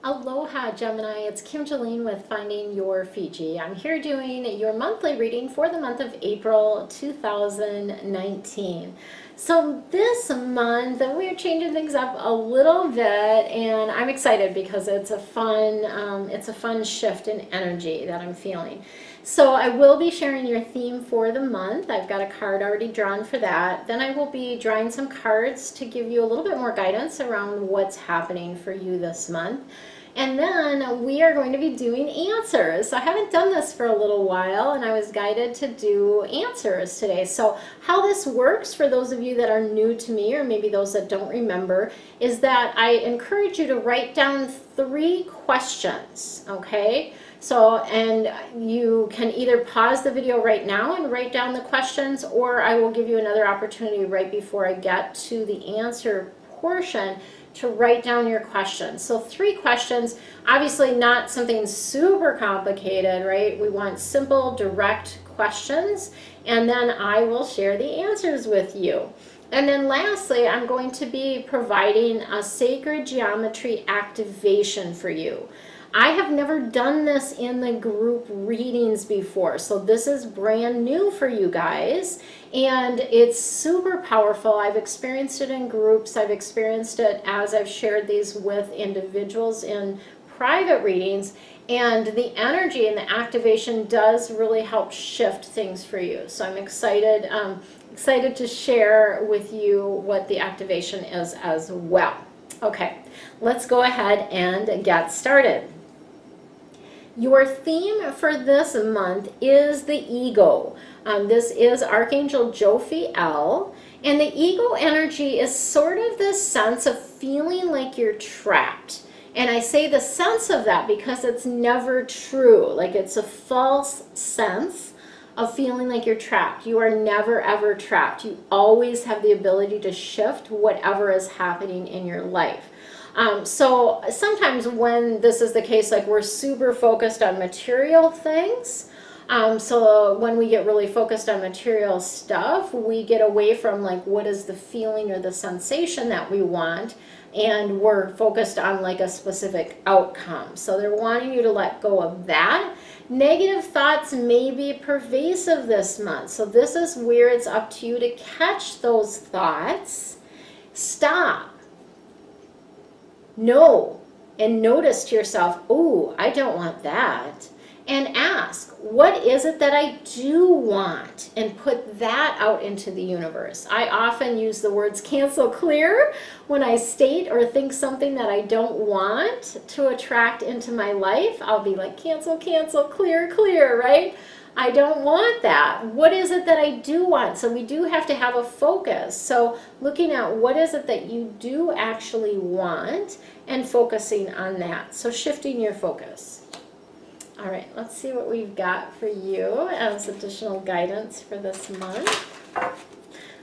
Aloha Gemini, it's Kim Jolene with Finding Your Fiji. I'm here doing your monthly reading for the month of April 2019. So this month we're changing things up a little bit, and I'm excited because it's a fun shift in energy that I'm feeling. So I will be sharing your theme for the month. I've got a card already drawn for that. Then I will be drawing some cards to give you a little bit more guidance around what's happening for you this month. And then we are going to be doing answers. So I haven't done this for a little while, and I was guided to do answers today. So how this works for those of you that are new to me, or maybe those that don't remember, is that I encourage you to write down 3 questions, okay? So, and you can either pause the video right now and write down the questions, or I will give you another opportunity right before I get to the answer portion to write down your questions. So 3 questions, obviously not something super complicated, right? We want simple, direct questions, and then I will share the answers with you. And then lastly, I'm going to be providing a sacred geometry activation for you. I have never done this in the group readings before, so this is brand new for you guys, and it's super powerful. I've experienced it in groups. I've experienced it as I've shared these with individuals in private readings, and the energy and the activation does really help shift things for you. So I'm excited to share with you what the activation is as well. Okay, let's go ahead and get started. Your theme for this month is the ego. This is Archangel Jophiel, and the ego energy is sort of this sense of feeling like you're trapped. And I say the sense of that because it's never true. Like, it's a false sense of feeling like you're trapped. You are never ever trapped. You always have the ability to shift whatever is happening in your life. So sometimes when this is the case, like, we're super focused on material things. So when we get really focused on material stuff, we get away from, like, what is the feeling or the sensation that we want, and we're focused on, like, a specific outcome. So they're wanting you to let go of that. Negative thoughts may be pervasive this month. So this is where it's up to you to catch those thoughts. Stop. No, and notice to yourself, oh, I don't want that. And ask, what is it that I do want? And put that out into the universe. I often use the words cancel, clear when I state or think something that I don't want to attract into my life. I'll be like, cancel, cancel, clear, clear, right? I don't want that. What is it that I do want? So we do have to have a focus. So looking at what is it that you do actually want and focusing on that. So shifting your focus. All right, let's see what we've got for you as additional guidance for this month.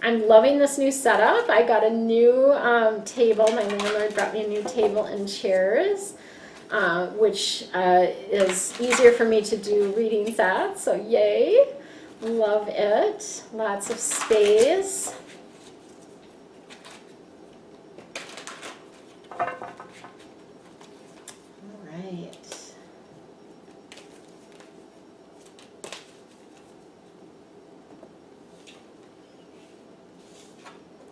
I'm loving this new setup. I got a new table. My landlord brought me a new table and chairs. Which is easier for me to do readings at, so yay, love it. Lots of space. All right.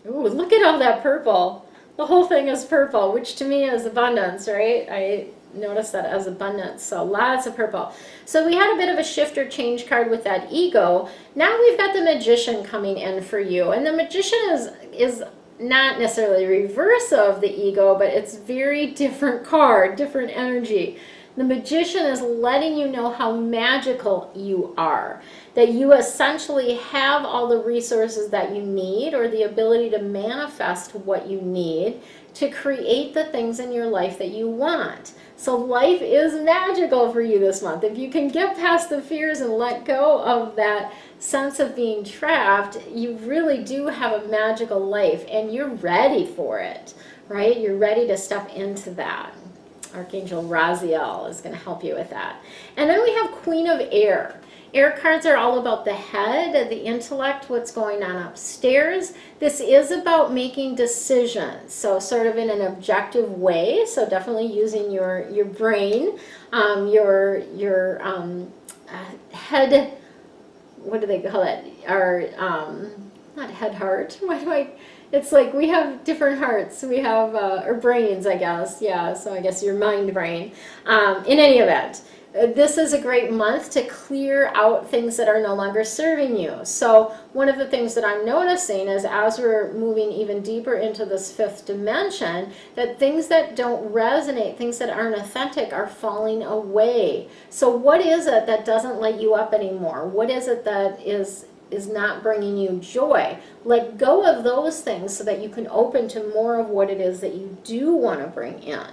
Ooh, look at all that purple. The whole thing is purple, which to me is abundance, right? I notice that as abundance. So lots of purple. So we had a bit of a shift or change card with that ego. Now we've got the Magician coming in for you. And the Magician is not necessarily reverse of the ego, but it's very different card, different energy. The Magician is letting you know how magical you are, that you essentially have all the resources that you need, or the ability to manifest what you need to create the things in your life that you want. So life is magical for you this month. If you can get past the fears and let go of that sense of being trapped, you really do have a magical life, and you're ready for it, right? You're ready to step into that. Archangel Raziel is going to help you with that. And then we have Queen of Air. Air cards are all about the head, the intellect, what's going on upstairs. This is about making decisions, so sort of in an objective way. So definitely using your brain, your head. What do they call it? Our not head heart. Why do I? It's like we have different hearts. We have or brains, I guess. Yeah. So I guess your mind brain. In any event. This is a great month to clear out things that are no longer serving you. So one of the things that I'm noticing is as we're moving even deeper into this fifth dimension, that things that don't resonate, things that aren't authentic are falling away. So what is it that doesn't light you up anymore? What is it that is not bringing you joy? Let go of those things so that you can open to more of what it is that you do want to bring in.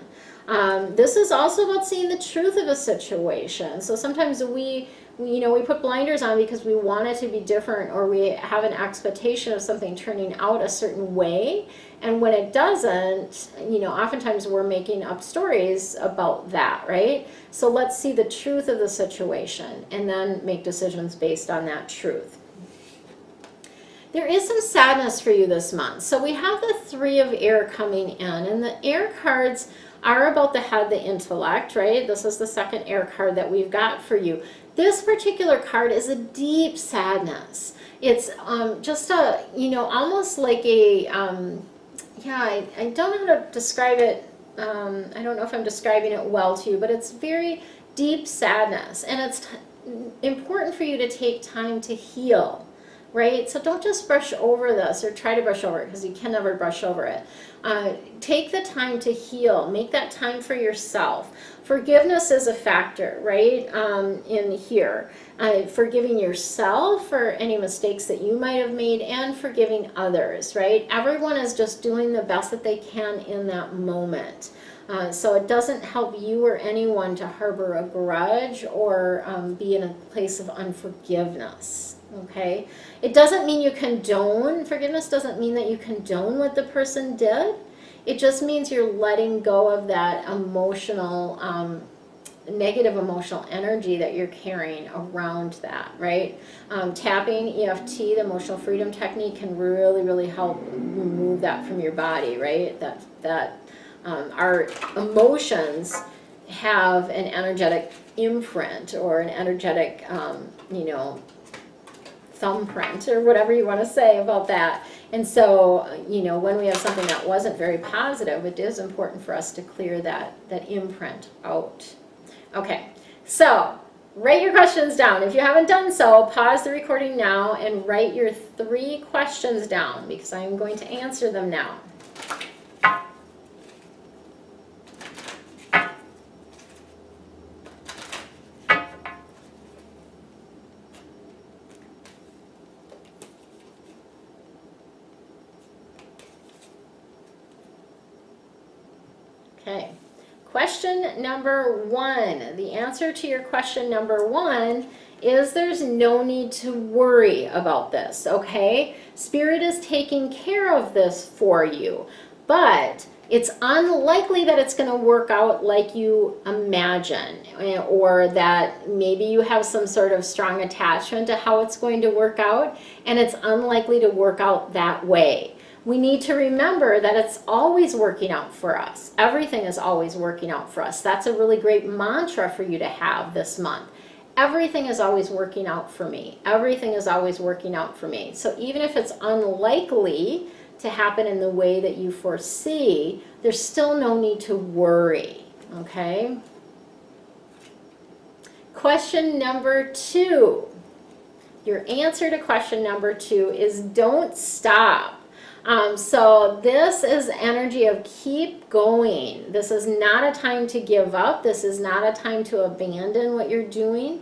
This is also about seeing the truth of a situation. So sometimes we put blinders on because we want it to be different, or we have an expectation of something turning out a certain way. And when it doesn't, oftentimes we're making up stories about that, right? So let's see the truth of the situation and then make decisions based on that truth. There is some sadness for you this month. So we have the Three of Air coming in, and the air cards are about the head, the intellect, right? This is the second air card that we've got for you. This particular card is a deep sadness. It's just a, almost like a, I don't know how to describe it. I don't know if I'm describing it well to you, but it's very deep sadness. And it's important for you to take time to heal, right? So don't just brush over this or try to brush over it, because you can never brush over it. Take the time to heal. Make that time for yourself. Forgiveness is a factor, right, in here. Forgiving yourself for any mistakes that you might have made, and forgiving others, right? Everyone is just doing the best that they can in that moment. So it doesn't help you or anyone to harbor a grudge or be in a place of unforgiveness. Okay, it doesn't mean you condone. Forgiveness doesn't mean that you condone what the person did. It just means you're letting go of that emotional, negative emotional energy that you're carrying around that, right? Tapping, EFT, the emotional freedom technique, can really, really help remove that from your body, right? That our emotions have an energetic imprint, or an energetic, thumbprint, or whatever you want to say about that. And so, when we have something that wasn't very positive, it is important for us to clear that imprint out. Okay, so write your questions down. If you haven't done so, pause the recording now and write your 3 questions down, because I'm going to answer them now. Okay, question number 1. The answer to your question number 1 is there's no need to worry about this, okay? Spirit is taking care of this for you, but it's unlikely that it's going to work out like you imagine, or that maybe you have some sort of strong attachment to how it's going to work out, and it's unlikely to work out that way. We need to remember that it's always working out for us. Everything is always working out for us. That's a really great mantra for you to have this month. Everything is always working out for me. Everything is always working out for me. So even if it's unlikely to happen in the way that you foresee, there's still no need to worry, okay? Question number 2. Your answer to question number 2 is don't stop. So this is energy of keep going. This is not a time to give up. This is not a time to abandon what you're doing.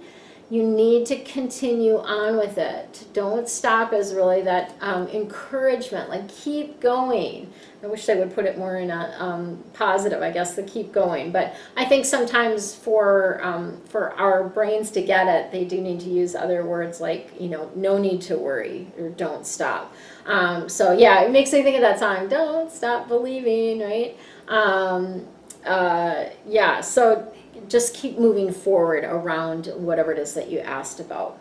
You need to continue on with it. Don't stop is really that encouragement, like keep going. I wish they would put it more in a positive, I guess, the keep going. But I think sometimes for our brains to get it, they do need to use other words like, no need to worry, or don't stop. So yeah, it makes me think of that song, Don't Stop Believing, right? Yeah, so just keep moving forward around whatever it is that you asked about.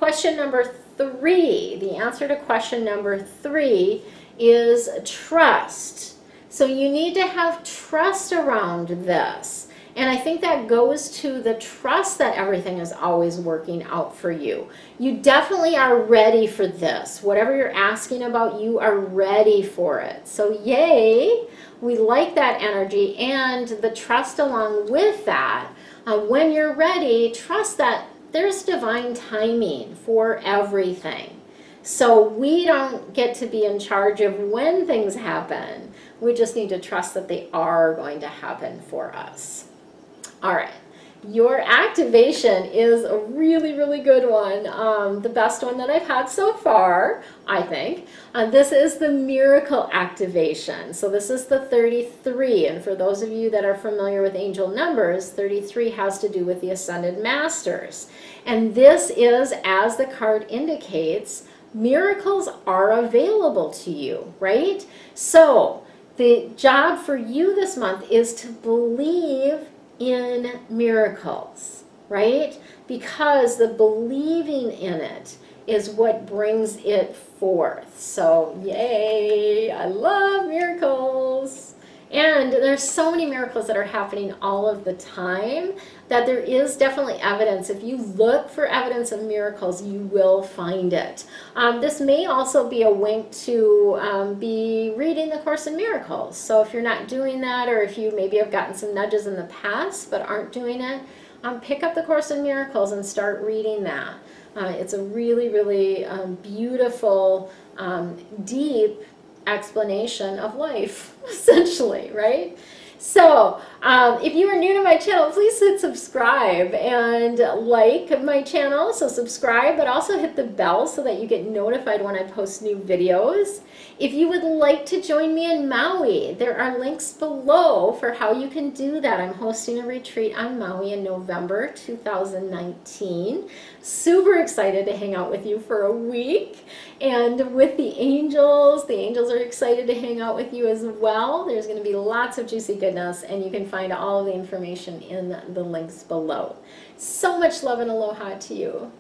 question number 3, the answer to question number 3 is trust. So you need to have trust around this. And I think that goes to the trust that everything is always working out for you. You definitely are ready for this. Whatever you're asking about, you are ready for it. So yay, we like that energy and the trust along with that. When you're ready, trust that there's divine timing for everything. So we don't get to be in charge of when things happen. We just need to trust that they are going to happen for us. All right, your activation is a really, really good one. The best one that I've had so far, I think. This is the miracle activation. So this is the 33. And for those of you that are familiar with angel numbers, 33 has to do with the Ascended Masters. And this is, as the card indicates, miracles are available to you, right? So the job for you this month is to believe in miracles, right? Because the believing in it is what brings it forth. So yay, I love miracles. And there's so many miracles that are happening all of the time that there is definitely evidence. If you look for evidence of miracles, you will find it. This may also be a wink to be reading the Course in Miracles. So if you're not doing that, or if you maybe have gotten some nudges in the past but aren't doing it, pick up the Course in Miracles and start reading that. It's a really, really beautiful, deep explanation of life, essentially, right? So if you are new to my channel, please hit subscribe and like my channel. So subscribe, but also hit the bell so that you get notified when I post new videos. If you would like to join me in Maui, there are links below for how you can do that. I'm hosting a retreat on Maui in November 2019. Super excited to hang out with you for a week. And with the angels are excited to hang out with you as well. There's going to be lots of juicy goodness, and you can find all of the information in the links below. So much love and aloha to you.